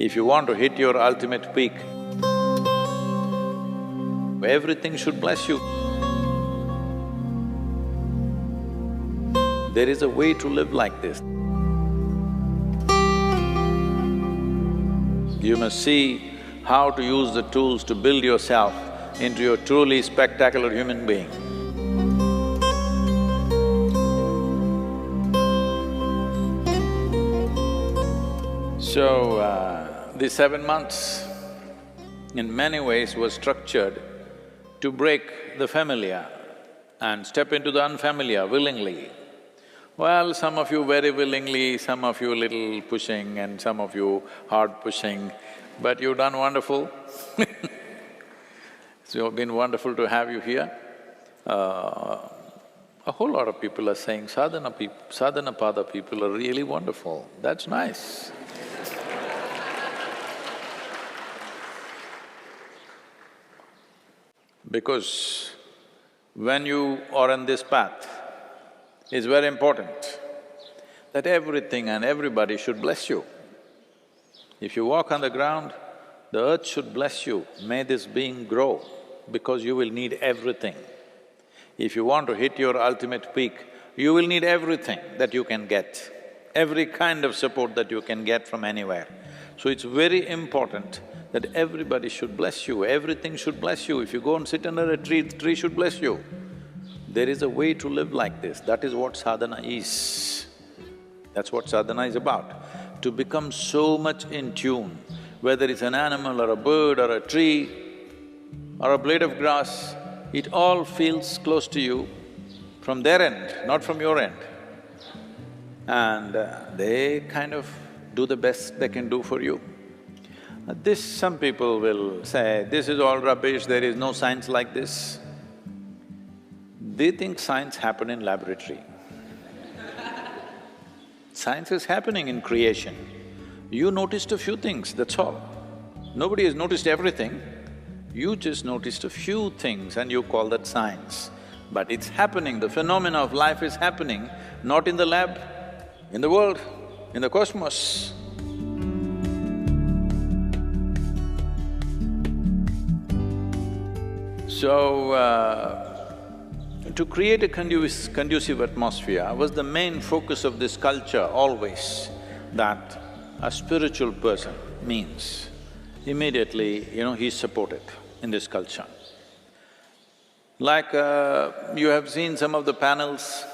If you want to hit your ultimate peak, everything should bless you. There is a way to live like this. You must see how to use the tools to build yourself into a truly spectacular human being. So, these 7 months in many ways was structured to break the familiar and step into the unfamiliar willingly. Well, some of you very willingly, some of you little pushing and some of you hard pushing, but you've done wonderful. So it's been wonderful to have you here. A whole lot of people are saying sadhana-pada people are really wonderful, that's nice. Because when you are on this path, it's very important that everything and everybody should bless you. If you walk on the ground, the earth should bless you, may this being grow, because you will need everything. If you want to hit your ultimate peak, you will need everything that you can get, every kind of support that you can get from anywhere. So it's very important that everybody should bless you, everything should bless you. If you go and sit under a tree, the tree should bless you. There is a way to live like this, that is what sadhana is. That's what sadhana is about. To become so much in tune, whether it's an animal or a bird or a tree or a blade of grass, it all feels close to you from their end, not from your end. And they kind of do the best they can do for you. Some people will say, this is all rubbish, there is no science like this. They think science happen in laboratory. Science is happening in creation. You noticed a few things, that's all. Nobody has noticed everything. You just noticed a few things and you call that science. But it's happening, the phenomena of life is happening, not in the lab, in the world, in the cosmos. So, to create a conducive atmosphere was the main focus of this culture always, that a spiritual person means immediately, he's supported in this culture. Like you have seen some of the panels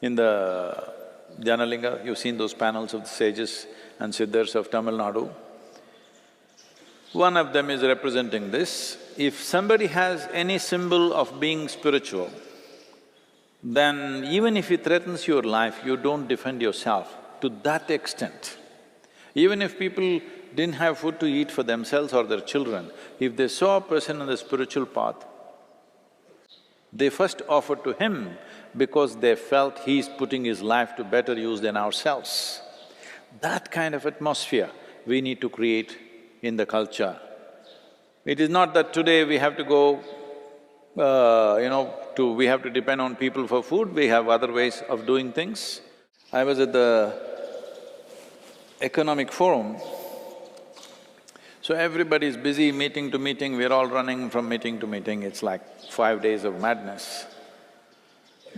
in the Janalinga, you've seen those panels of the sages and siddhars of Tamil Nadu. One of them is representing this. If somebody has any symbol of being spiritual, then even if it threatens your life, you don't defend yourself to that extent. Even if people didn't have food to eat for themselves or their children, if they saw a person on the spiritual path, they first offered to him because they felt he's putting his life to better use than ourselves. That kind of atmosphere we need to create in the culture. It is not that today we have to go, we have to depend on people for food, we have other ways of doing things. I was at the economic forum, so everybody is busy meeting to meeting, we're all running from meeting to meeting, it's like 5 days of madness.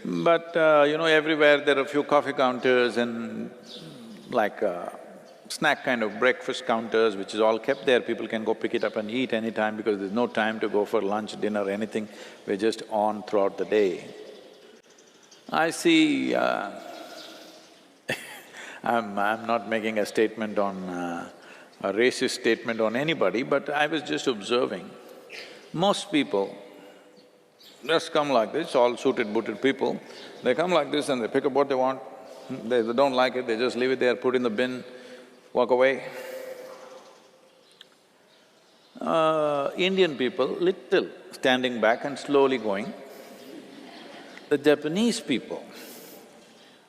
But everywhere there are a few coffee counters and like snack kind of breakfast counters which is all kept there, people can go pick it up and eat anytime because there's no time to go for lunch, dinner, anything, we're just on throughout the day. I see… I'm not making a statement on… a racist statement on anybody, but I was just observing. Most people just come like this, all suited-booted people, they come like this and they pick up what they want, they don't like it, they just leave it there, put it in the bin, walk away. Indian people, little standing back and slowly going. The Japanese people,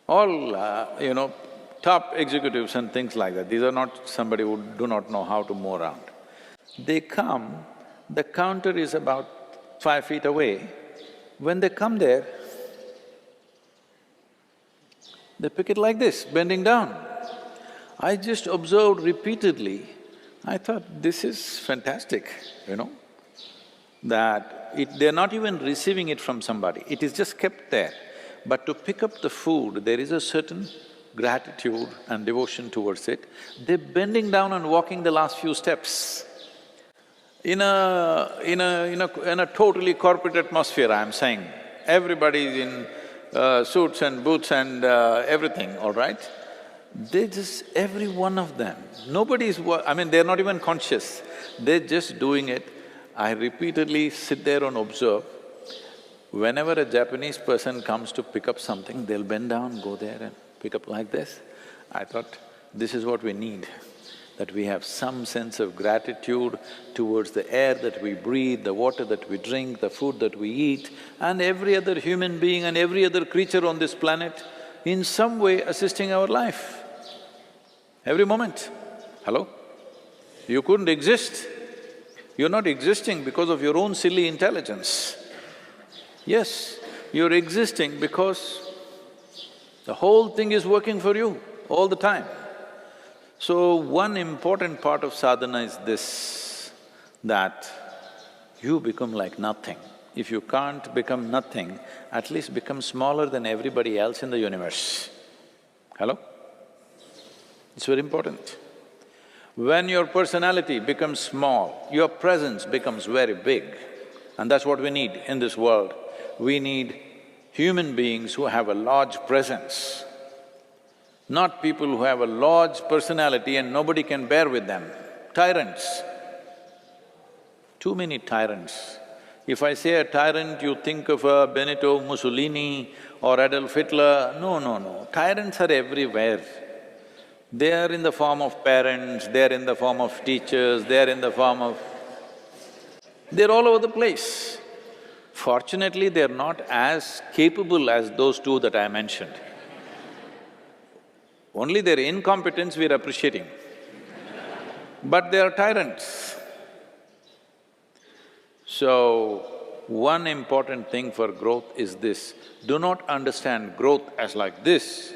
all, top executives and things like that, these are not somebody who do not know how to move around. They come, the counter is about 5 feet away. When they come there, they pick it like this, bending down. I just observed repeatedly I thought, this is fantastic, you know, that they're not even receiving it from somebody, it is just kept there. But to pick up the food, there is a certain gratitude and devotion towards it. They're bending down and walking the last few steps. In a totally corporate atmosphere, I'm saying, everybody's in suits and boots and everything, all right? They just… every one of them, nobody's… I mean, they're not even conscious, they're just doing it. I repeatedly sit there and observe. Whenever a Japanese person comes to pick up something, they'll bend down, go there and pick up like this. I thought, this is what we need, that we have some sense of gratitude towards the air that we breathe, the water that we drink, the food that we eat, and every other human being and every other creature on this planet in some way assisting our life. Every moment. Hello? You couldn't exist. You're not existing because of your own silly intelligence. Yes, you're existing because the whole thing is working for you all the time. So, one important part of sadhana is this, that you become like nothing. If you can't become nothing, at least become smaller than everybody else in the universe. Hello? It's very important. When your personality becomes small, your presence becomes very big. And that's what we need in this world. We need human beings who have a large presence, not people who have a large personality and nobody can bear with them. Tyrants. Too many tyrants. If I say a tyrant, you think of a Benito Mussolini or Adolf Hitler. No, no, no. Tyrants are everywhere. They are in the form of parents, they are in the form of teachers, they are in the form of… they're all over the place. Fortunately, they're not as capable as those two that I mentioned. Only their incompetence we're appreciating. But they are tyrants. So, one important thing for growth is this, do not understand growth as like this.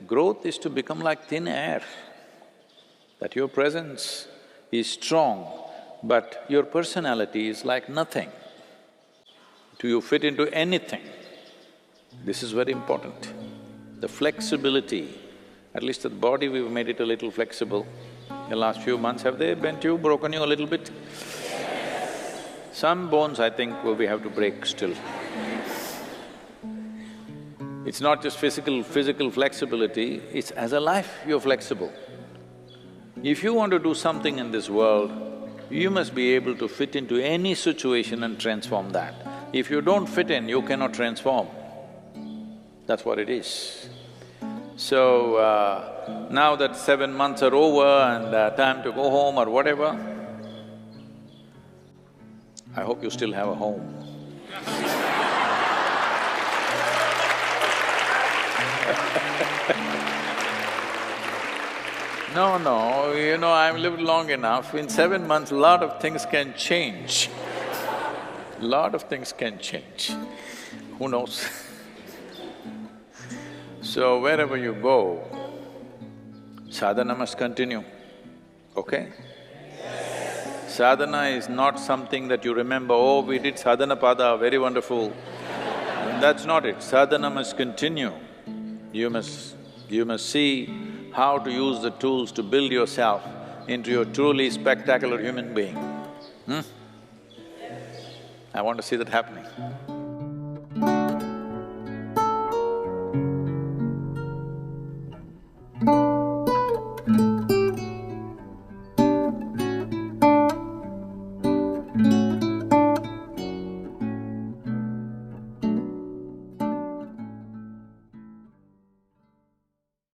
Growth is to become like thin air, that your presence is strong, but your personality is like nothing. Do you fit into anything? This is very important. The flexibility, at least the body we've made it a little flexible. The last few months, have they bent you, broken you a little bit? Some bones, I think, we have to break still. It's not just physical flexibility, it's as a life you're flexible. If you want to do something in this world, you must be able to fit into any situation and transform that. If you don't fit in, you cannot transform. That's what it is. So, now that 7 months are over and time to go home or whatever, I hope you still have a home. No, you know, I've lived long enough. In 7 months, a lot of things can change. Lot of things can change. Who knows? So wherever you go, sadhana must continue, okay? Sadhana is not something that you remember, oh, we did sadhana pada, very wonderful. That's not it. Sadhana must continue. You must see how to use the tools to build yourself into a truly spectacular human being. I want to see that happening.